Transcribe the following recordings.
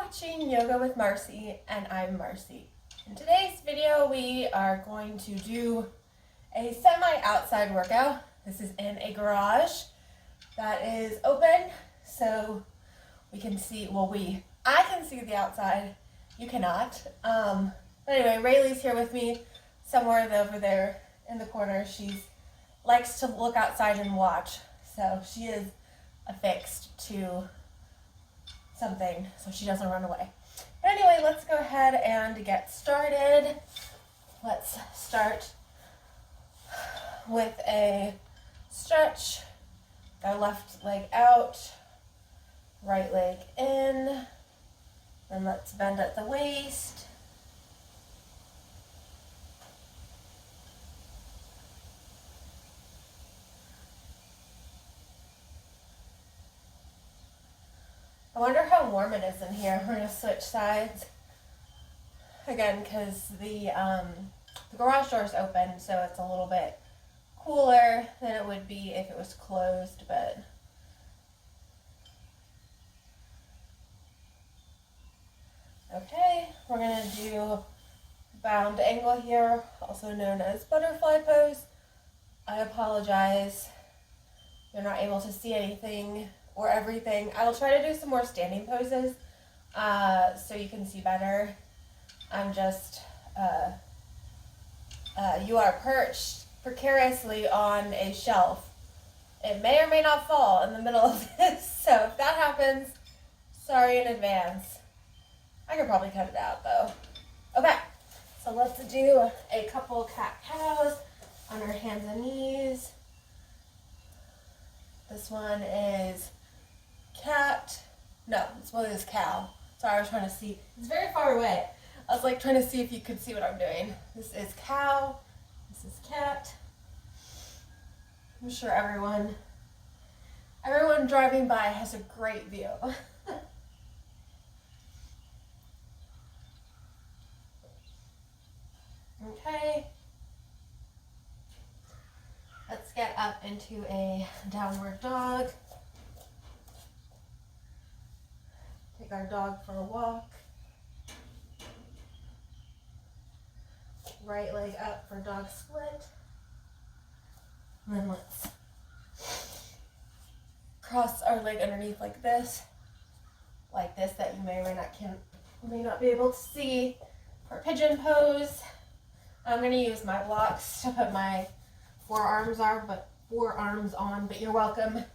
watching Yoga with Marcie, and I'm Marcie. In today's video, we are going to do a semi-outside workout. This is in a garage that is open, so we can see, I can see the outside, you cannot. But anyway, Raylee's here with me, somewhere over there in the corner. She likes to look outside and watch, so she is affixed to something so she doesn't run away. But anyway, let's go ahead and get started. Let's start with a stretch. Our left leg out, right leg in. Then let's bend at the waist. I wonder how warm it is in here. We're going to switch sides again because the garage door is open, so it's a little bit cooler than it would be if it was closed. But okay, we're going to do bound angle here, also known as butterfly pose. I apologize. You're not able to see anything or everything. I'll try to do some more standing poses so you can see better. I'm just, you are perched precariously on a shelf. It may or may not fall in the middle of this, so if that happens, sorry in advance. I could probably cut it out though. Okay, so let's do a couple cat-cows on our hands and knees. This one is cat. No, this one is cow. Sorry, I was trying to see. It's very far away. I was like trying to see if you could see what I'm doing. This is cow. This is cat. I'm sure everyone driving by has a great view. Okay. Let's get up into a downward dog. Take our dog for a walk. Right leg up for dog split. And then let's cross our leg underneath like this that you may or may not be able to see for pigeon pose. I'm going to use my blocks to put my forearms on, but you're welcome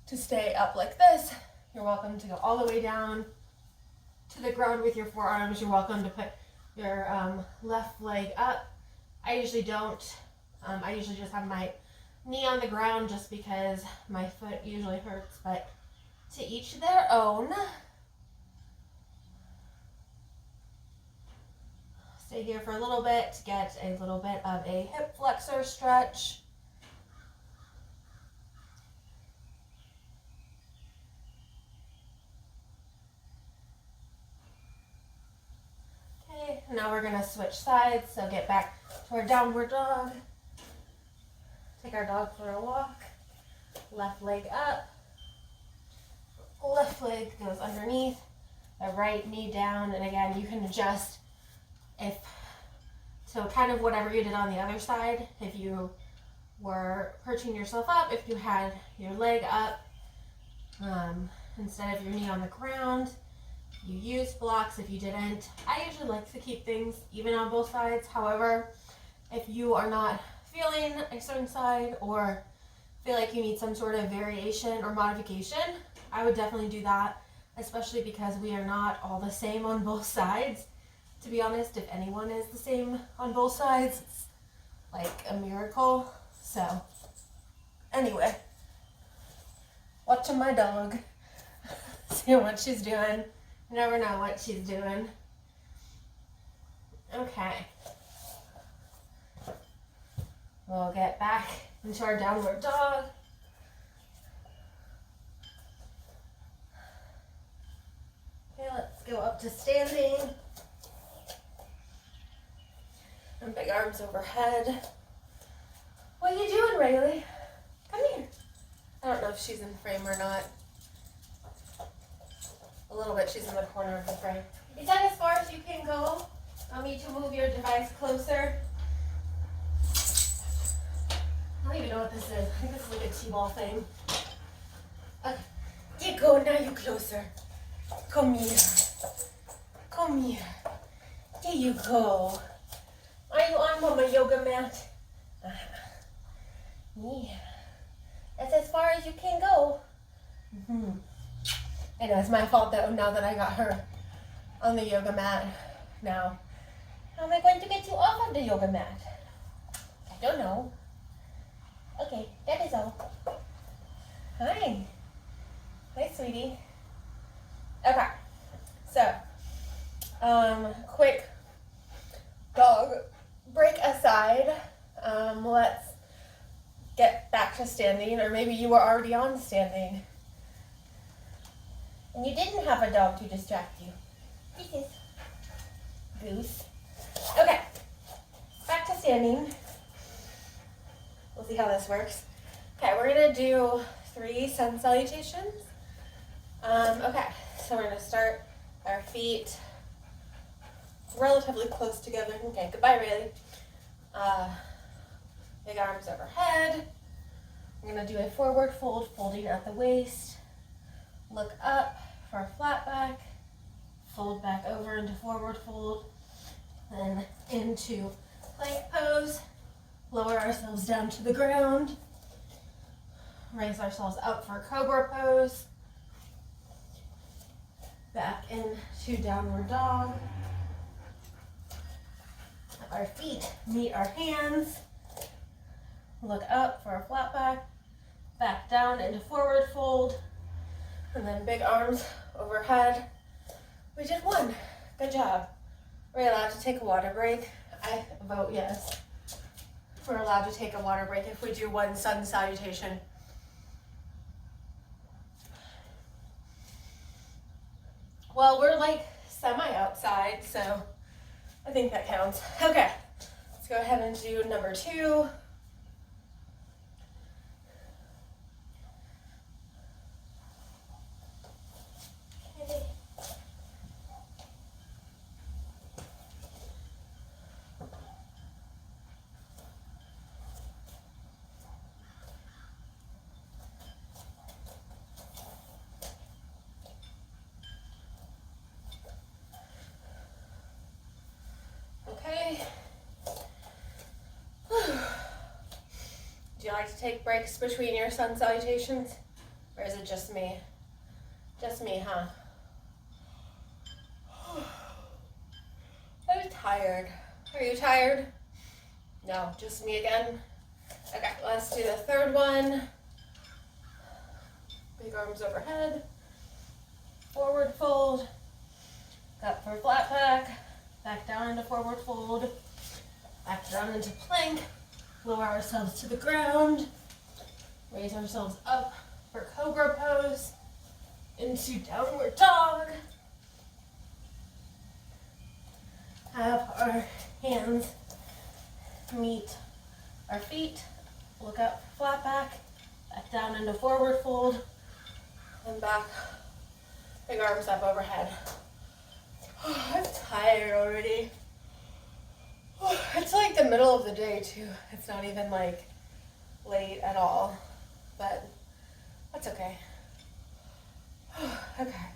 to stay up like this. You're welcome to go all the way down to the ground with your forearms. You're welcome to put your left leg up. I usually don't. I usually just have my knee on the ground just because my foot usually hurts, but to each their own. Stay here for a little bit to get a little bit of a hip flexor stretch. Okay, now we're going to switch sides, so get back to our downward dog. Take our dog for a walk. Left leg up. Left leg goes underneath. The right knee down, and again, you can adjust so kind of whatever you did on the other side. If you were perching yourself up, if you had your leg up instead of your knee on the ground, you used blocks. If you didn't, I usually like to keep things even on both sides. However, if you are not feeling a certain side or feel like you need some sort of variation or modification, I would definitely do that, especially because we are not all the same on both sides. To be honest, if anyone is the same on both sides, it's like a miracle. So, anyway, watching my dog, seeing what she's doing. You never know what she's doing. Okay. We'll get back into our downward dog. Okay, let's go up to standing. And big arms overhead. What are you doing, Raylee? Come here. I don't know if she's in frame or not. a little bit. She's in the corner of the frame. Is that as far as you can go? Want me to move your device closer? I don't even know what this is. I think this is like a T-ball thing. Okay. You go, now you closer. Come here. Come here. There you go. Are you on Mama yoga mat? Yeah. That's as far as you can go. I know, it's my fault though, now that I got her on the yoga mat. Now, how am I going to get you off of the yoga mat? I don't know. Okay, that is all. Hi. Hi, sweetie. Okay, so, quick dog break aside. Let's get back to standing, or maybe you were already on standing and you didn't have a dog to distract you. This is Goose. Okay, back to standing. We'll see how this works. Okay, we're gonna do 3 sun salutations. Okay, so we're gonna start our feet relatively close together. Okay, goodbye, Raylee. Big arms overhead. I'm gonna do a forward fold, folding at the waist. Look up for a flat back. Fold back over into forward fold. Then into plank pose. Lower ourselves down to the ground. Raise ourselves up for cobra pose. Back into downward dog. Our feet meet our hands. Look up for a flat back. Back down into forward fold. And then big arms overhead. We did 1. Good job. Are we allowed to take a water break? I vote yes. We're allowed to take a water break if we do 1 sun salutation. Well, we're like semi-outside, so I think that counts. Okay, let's go ahead and do number 2. Do you like to take breaks between your sun salutations? Or is it just me? Just me, huh? I'm tired. Are you tired? No, just me again? Okay, let's do the 3rd one. Big arms overhead. Forward fold. Up for flat back. Back down into forward fold. Back down into plank. Lower ourselves to the ground. Raise ourselves up for cobra pose. Into downward dog. Have our hands meet our feet. Look up, flat back. Back down into forward fold. And back. Big arms up overhead. I'm tired already. It's like the middle of the day too. It's not even like late at all, but that's okay. Okay.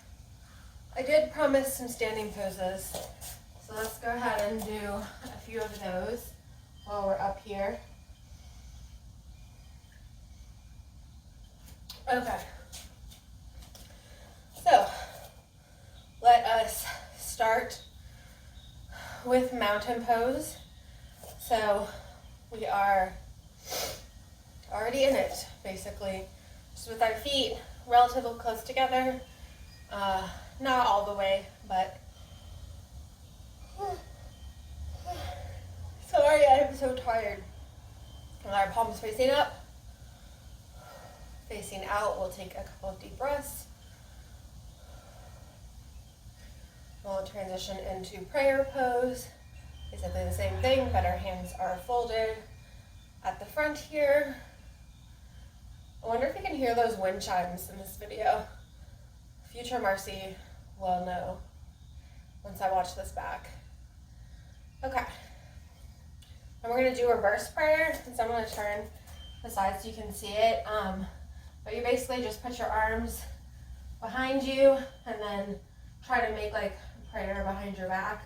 I did promise some standing poses, so let's go ahead and do a few of those while we're up here. Okay. So, let us start with mountain pose. So we are already in it, basically. Just with our feet relatively close together. Not all the way, but sorry, I am so tired. And our palms facing up, facing out. We'll take a couple of deep breaths. We'll transition into prayer pose. Basically the same thing, but our hands are folded at the front here. I wonder if you can hear those wind chimes in this video. Future Marcie will know once I watch this back. Okay. And we're going to do reverse prayer. So I'm going to turn the side so you can see it. But you basically just put your arms behind you and then try to make like a prayer behind your back.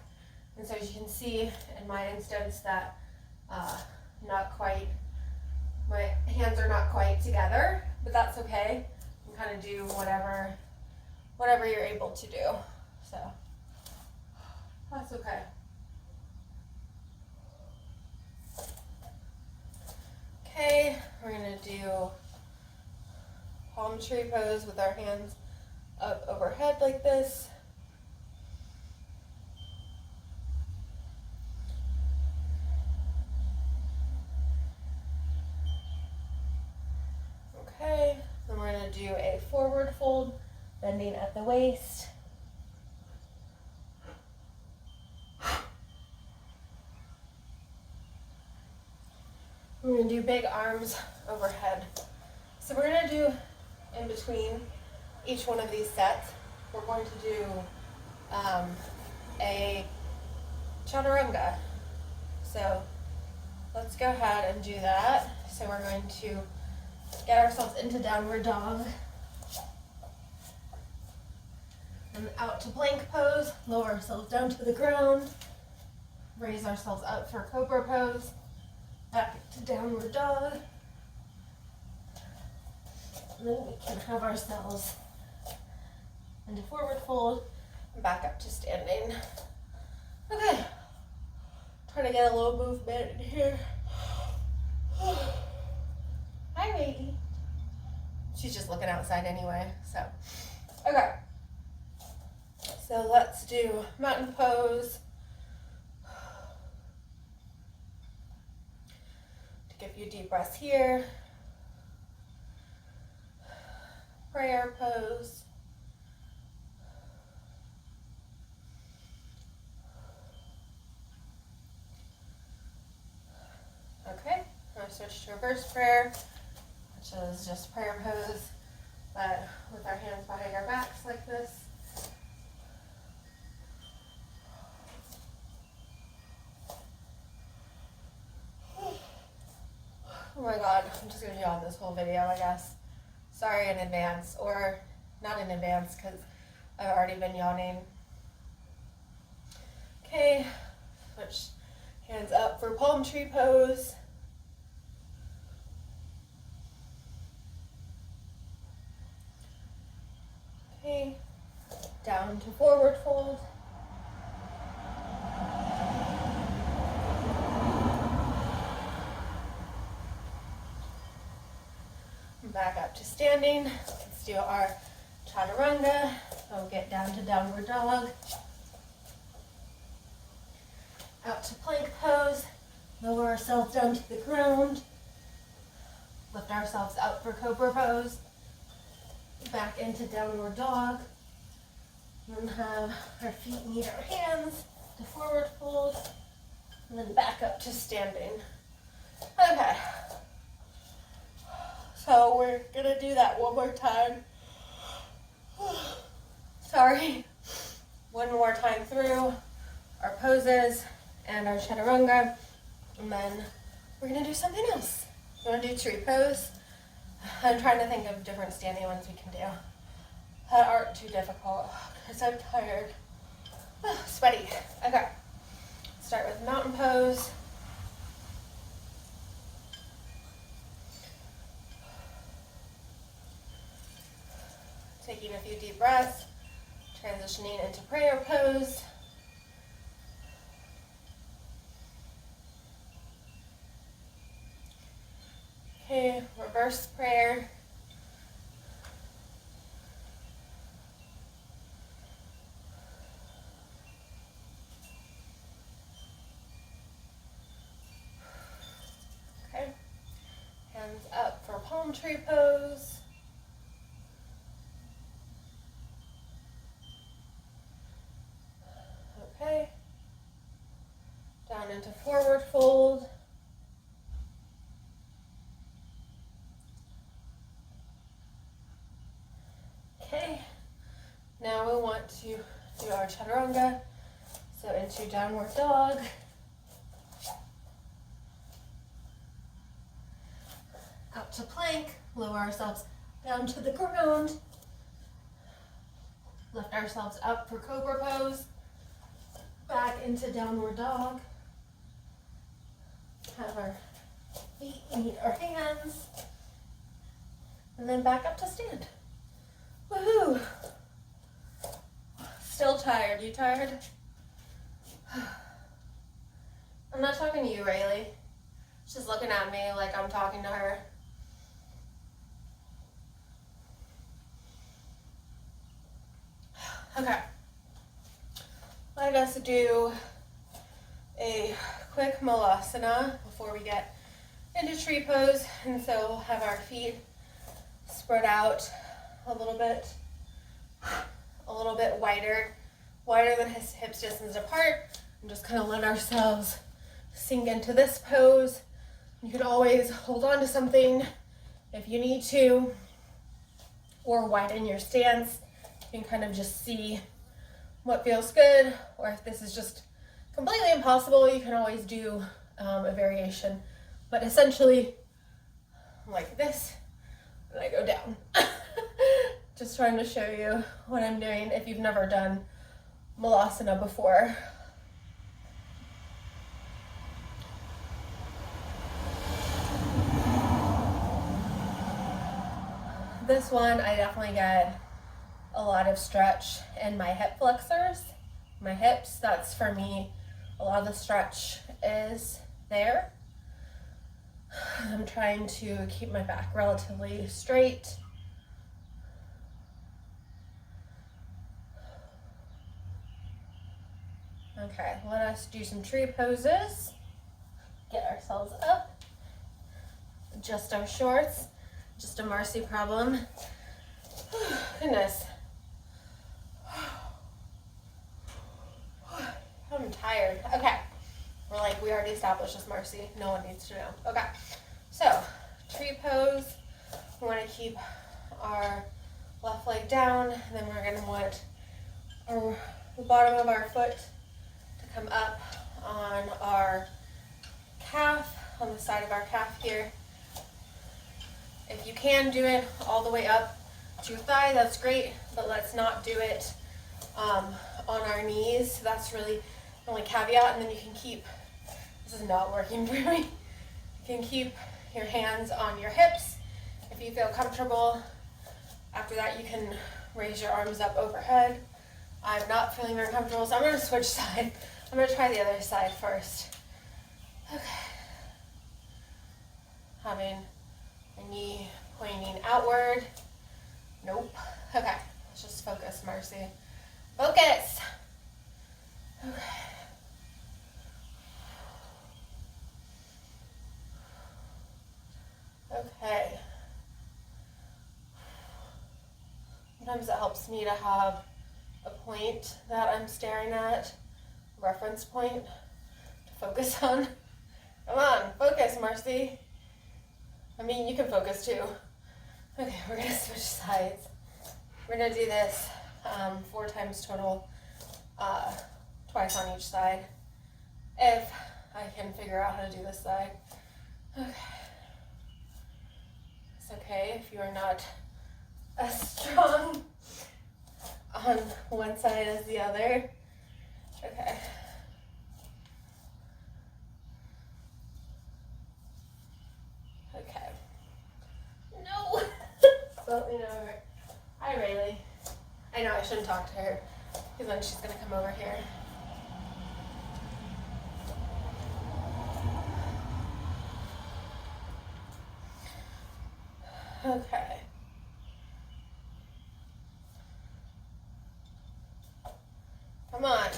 And so as you can see in my instance that not quite, my hands are not quite together, but that's okay. You can kind of do whatever you're able to do. So that's okay. Okay, we're gonna do palm tree pose with our hands up overhead like this. Okay, then we're gonna do a forward fold, bending at the waist. We're going to do big arms overhead. So we're going to do in between each one of these sets, we're going to do a chaturanga. So let's go ahead and do that. So we're going to get ourselves into downward dog. And out to plank pose, lower ourselves down to the ground, raise ourselves up for cobra pose. Back to downward dog. And then we can have ourselves into forward fold and back up to standing. Okay. Trying to get a little movement in here. Hi, Raylee. She's just looking outside anyway, so. Okay. So let's do mountain pose. Take a few deep breaths here. Prayer pose. Okay, I'm going to switch to reverse prayer, which is just prayer pose, but with our hands behind our backs like this. Oh my god, I'm just going to yawn this whole video, I guess. Sorry in advance, or not in advance because I've already been yawning. Okay, switch hands up for palm tree pose. Okay, down to forward fold. Back up to standing. Let's do our chaturanga. We'll get down to downward dog. Out to plank pose. Lower ourselves down to the ground. Lift ourselves up for cobra pose. Back into downward dog. And then have our feet meet our hands to forward fold. And then back up to standing. Okay. So we're gonna do that one more time. Sorry. One more time through our poses and our chaturanga. And then we're gonna do something else. You wanna do tree pose? I'm trying to think of different standing ones we can do that aren't too difficult because I'm tired. Sweaty. Okay. Start with mountain pose. Taking a few deep breaths, transitioning into prayer pose. Okay, reverse prayer. Okay, hands up for palm tree pose. Okay, down into forward fold. Okay, now we want to do our chaturanga. So into downward dog. Out to plank, lower ourselves down to the ground. Lift ourselves up for cobra pose. Back into downward dog. Have our feet meet our hands. And then back up to stand. Woohoo! Still tired. You tired? I'm not talking to you, Raylee. She's looking at me like I'm talking to her. Okay. Let us do a quick malasana before we get into tree pose. And so we'll have our feet spread out a little bit wider than his hips distance apart, and just kind of let ourselves sink into this pose. You can always hold on to something if you need to, or widen your stance. You can kind of just see what feels good, or if this is just completely impossible, you can always do a variation. But essentially, like this, and I go down. Just trying to show you what I'm doing if you've never done malasana before. This one, I definitely get a lot of stretch in my hip flexors, my hips. That's for me, a lot of the stretch is there. I'm trying to keep my back relatively straight. Okay, let us do some tree poses. Get ourselves up. Adjust our shorts. Just a Marcie problem. Goodness. I'm tired. Okay. We already established this, Marcie. No one needs to know. Okay. So, tree pose. We want to keep our left leg down. And then we're going to want the bottom of our foot to come up on our calf, on the side of our calf here. If you can do it all the way up to your thigh, that's great, but let's not do it on our knees. That's really the only caveat. And then you can keep, this is not working for me, you can keep your hands on your hips if you feel comfortable. After that, you can raise your arms up overhead. I'm not feeling very comfortable, so I'm going to switch side. I'm going to try the other side first. Okay. Having my knee pointing outward. Nope. Okay. Let's just focus, Marcie. Focus. Okay. Okay. Sometimes it helps me to have a point that I'm staring at, reference point to focus on. Come on, focus, Marcie. I mean, you can focus too. Okay, we're gonna switch sides. We're gonna do this 4 times total, twice on each side, if I can figure out how to do this side. Okay. It's okay if you are not as strong on one side as the other. Okay. Okay. No! Slowly over. Hi, Raylee. I know I shouldn't talk to her because then she's going to come over here. Okay. Come on.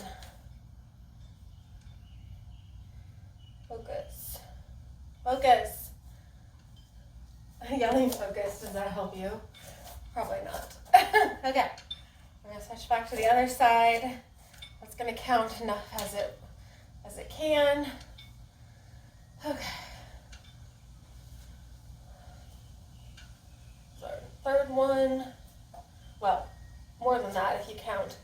Focus. Focus. Yelling focus, does that help you? Probably not. Okay. We're going to switch back to the other side. That's going to count enough as it can. Okay. So third one. Well, more than that if you count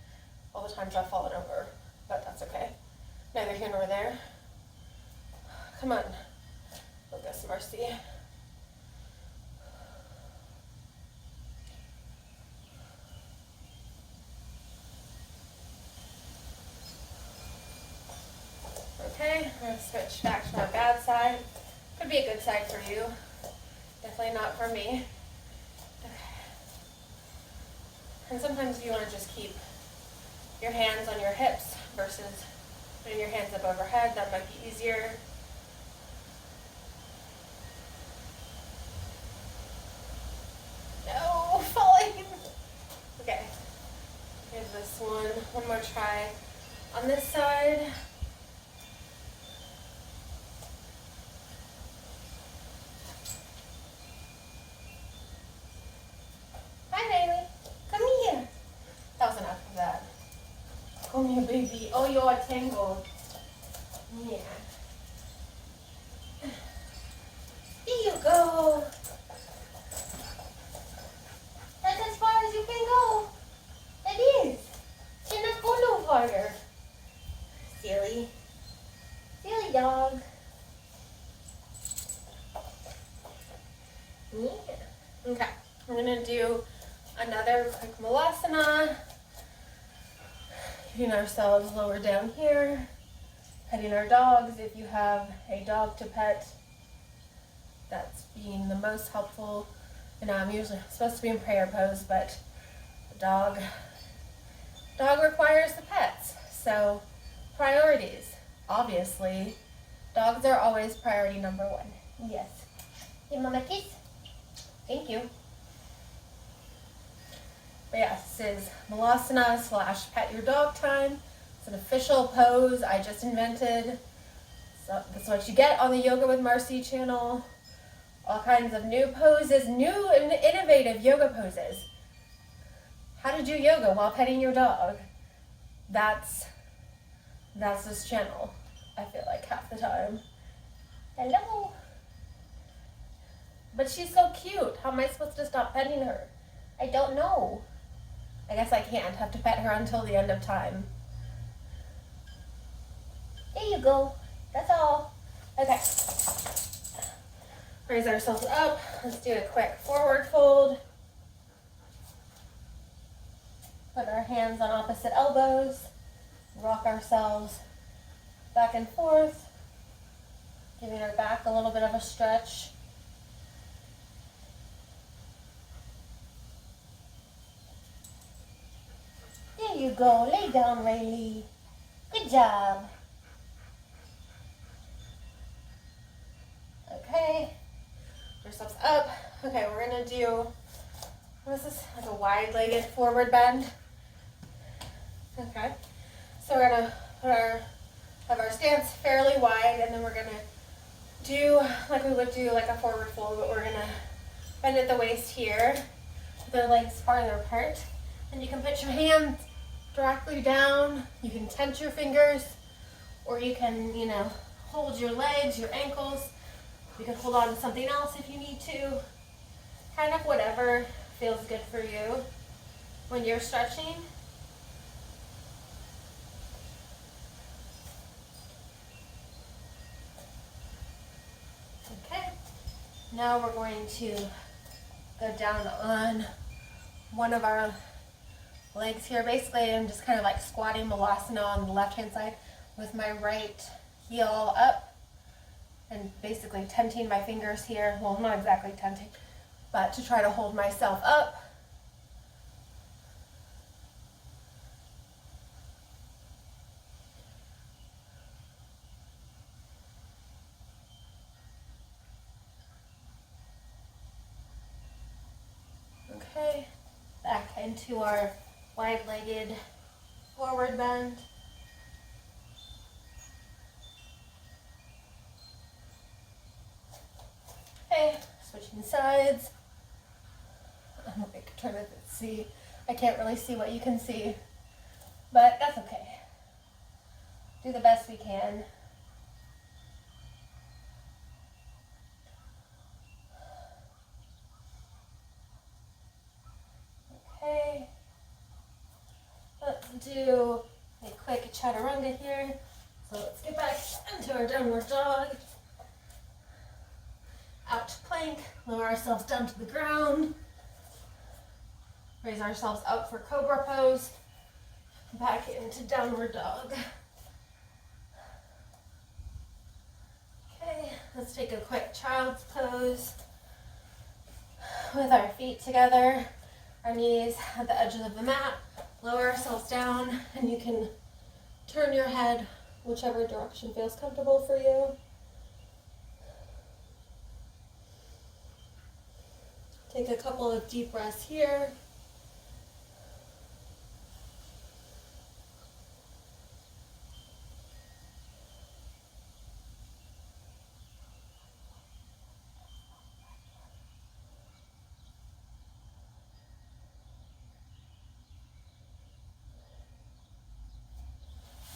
all the times I've fallen over, but that's okay. Neither here nor there. Come on, focus, Marcie. Okay, we're going to switch back to our bad side. Could be a good side for you. Definitely not for me. Okay. And sometimes you want to just keep your hands on your hips versus putting your hands up overhead. That might be easier. No, falling. Okay, here's this one. One more try on this side. Hi, Raylee. Come here. That was enough of that. Come here, baby. Oh, you're tangled. Yeah. Here you go. That's as far as you can go. It is. You're not going no farther. Silly. Silly dog. Yeah. Okay. We're going to do another quick malasana. Getting ourselves lower down here. Petting our dogs. If you have a dog to pet, that's being the most helpful. And I'm usually supposed to be in prayer pose, but the dog requires the pets. So priorities, obviously, dogs are always priority number one. Yes. Give Mama a kiss. Thank you. But yes, this is malasana / pet your dog time. It's an official pose I just invented. So that's what you get on the Yoga with Marcie channel. All kinds of new poses, new and innovative yoga poses. How to do yoga while petting your dog. That's this channel, I feel like, half the time. Hello. But she's so cute. How am I supposed to stop petting her? I don't know. I guess I can't. Have to pet her until the end of time. There you go. That's all. Okay. Raise ourselves up. Let's do a quick forward fold. Put our hands on opposite elbows. Rock ourselves back and forth. Giving our back a little bit of a stretch. There you go. Lay down, Raylee. Good job. Okay. Yourselves up. Okay, we're going to do, what is this? Like a wide-legged forward bend. Okay. So we're going to have our stance fairly wide, and then we're going to do like we would do like a forward fold, but we're going to bend at the waist here, with our legs farther apart. And you can put your hands directly down. You can tense your fingers, or you can, hold your legs, your ankles. You can hold on to something else if you need to. Kind of whatever feels good for you when you're stretching. Okay. Now we're going to go down on one of our legs here. Basically, I'm just kind of like squatting malasana on the left-hand side with my right heel up and basically tenting my fingers here. Well, not exactly tenting, but to try to hold myself up. Okay, back into our wide-legged forward bend. Okay, switching sides. I don't think I'm trying to see. I can't really see what you can see, but that's okay. Do the best we can. Okay. Let's do quick chaturanga here. So let's get back into our downward dog. Out to plank, lower ourselves down to the ground. Raise ourselves up for cobra pose. Back into downward dog. Okay, let's take a quick child's pose with our feet together, our knees at the edges of the mat. Lower ourselves down, and you can turn your head whichever direction feels comfortable for you. Take a couple of deep breaths here.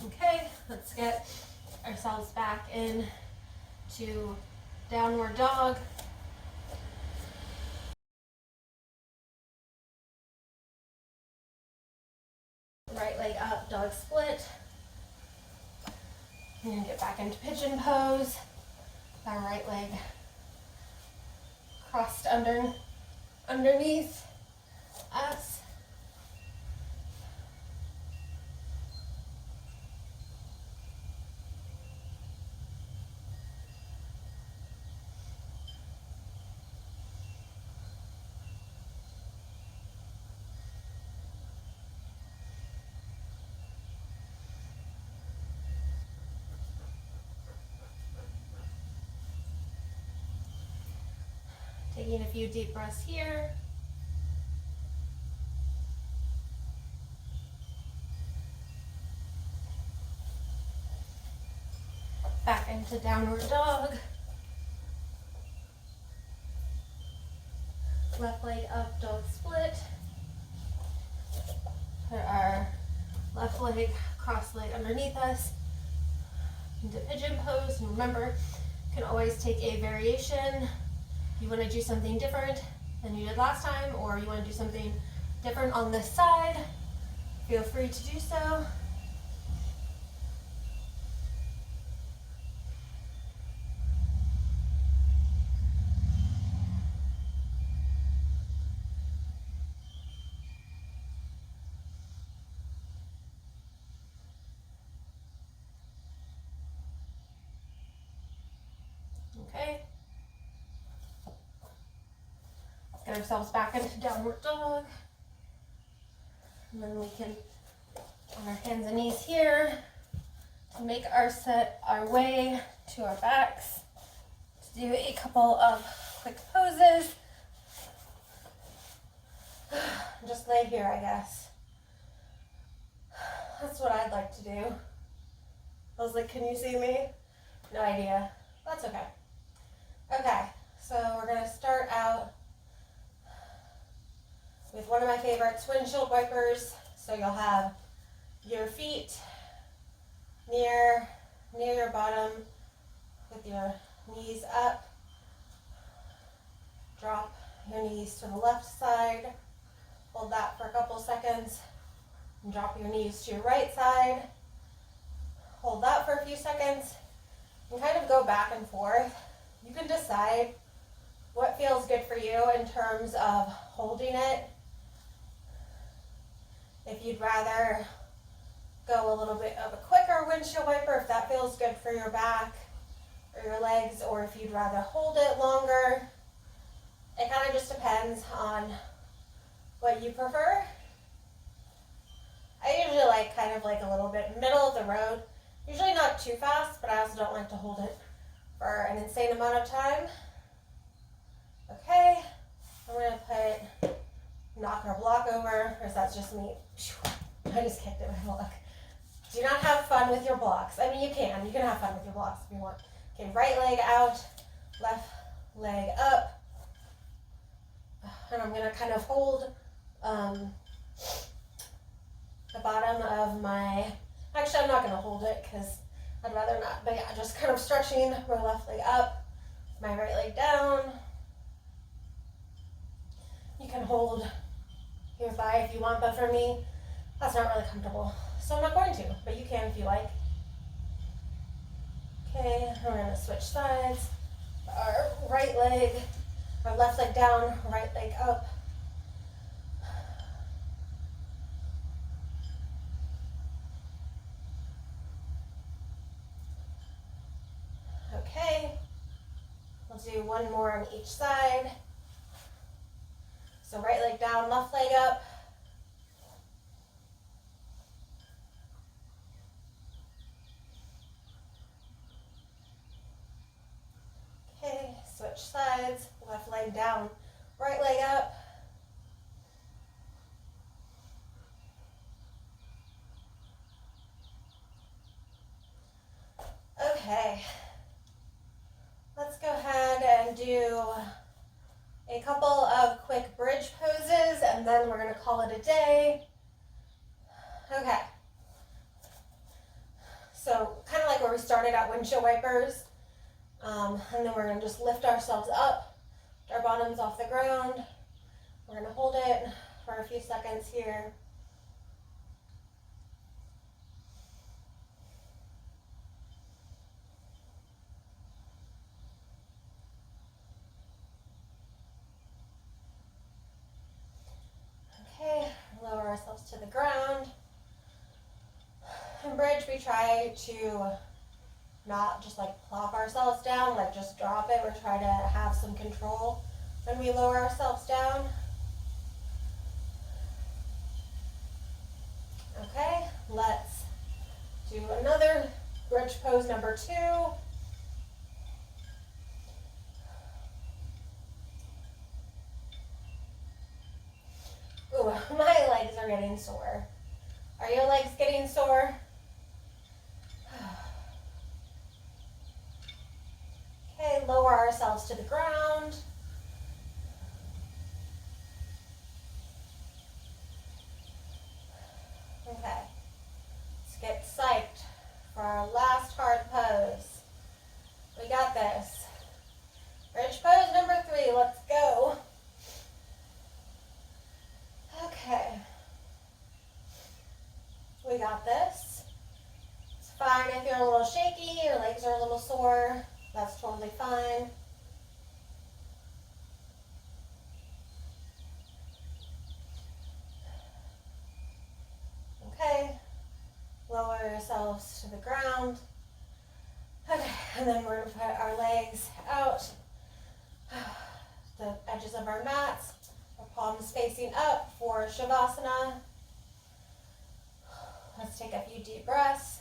Okay, let's get ourselves back in to downward dog. Right leg up, dog split. And get back into pigeon pose. Our right leg crossed underneath us. Taking a few deep breaths here. Back into downward dog. Left leg up, dog split. Put our left leg, cross leg underneath us into pigeon pose. And remember, you can always take a variation. You want to do something different than you did last time, or you want to do something different on this side, feel free to do so. Okay. Get ourselves back into downward dog. And then we can, on our hands and knees here, to make our way to our backs. To do a couple of quick poses. Just lay here, I guess. That's what I'd like to do. I was like, can you see me? No idea. That's okay. Okay, so we're going to start out with one of my favorites, windshield wipers. So you'll have your feet near your bottom with your knees up. Drop your knees to the left side. Hold that for a couple seconds. And drop your knees to your right side. Hold that for a few seconds. And kind of go back and forth. You can decide what feels good for you in terms of holding it. If you'd rather go a little bit of a quicker windshield wiper, if that feels good for your back or your legs, or if you'd rather hold it longer. It kind of just depends on what you prefer. I usually like kind of like a little bit middle of the road. Usually not too fast, but I also don't like to hold it for an insane amount of time. Okay, I'm going to knock our block over, or is that just me? I just kicked it with my block. Do not have fun with your blocks. I mean, you can have fun with your blocks if you want. Okay, right leg out, left leg up. And I'm going to kind of hold the bottom of my, actually I'm not going to hold it because I'd rather not, but yeah, just kind of stretching my left leg up, my right leg down. You can hold your thigh if you want, but for me, that's not really comfortable. So I'm not going to, but you can if you like. Okay, we're gonna switch sides. Our right leg, our left leg down, right leg up. Okay, we'll do one more on each side. So right leg down, left leg up. Okay, switch sides, left leg down, right leg up. Okay, let's go ahead and do a couple of quick bridge poses and then we're going to call it a day. Okay, so kind of like where we started at windshield wipers, and then we're going to just lift ourselves up, our bottoms off the ground. We're going to hold it for a few seconds here. Okay, lower ourselves to the ground. In bridge, we try to not just like plop ourselves down, like just drop it. We're trying to have some control when we lower ourselves down. Okay, let's do another bridge pose number 2. Ooh, my legs are getting sore. Are your legs getting sore? Okay, lower ourselves to the ground. Okay, let's get psyched for our last hard pose. We got this. Bridge pose number 3, let's go. Okay, we got this. It's fine if you're a little shaky, your legs are a little sore, that's totally fine. Okay, lower yourselves to the ground. Okay, and then we're going to put our legs out, the edges of our mats, our palms facing up for Shavasana. Let's take a few deep breaths.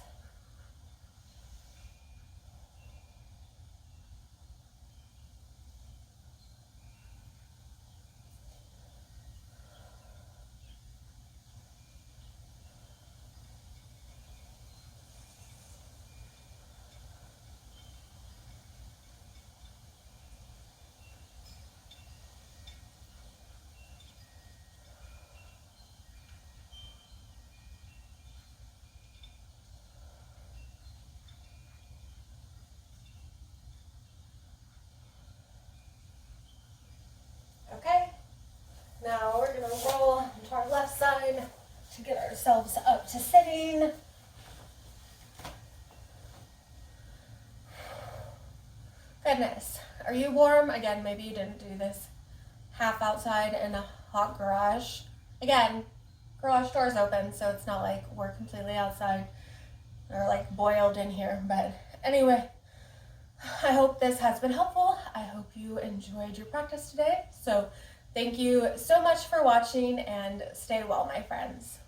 Okay, now we're going to roll into our left side to get ourselves up to sitting. Goodness, are you warm? Again, maybe you didn't do this half outside in a hot garage. Again, garage doors open, so it's not like we're completely outside or like boiled in here. But anyway, I hope this has been helpful. I hope you enjoyed your practice today. So thank you so much for watching and stay well, my friends.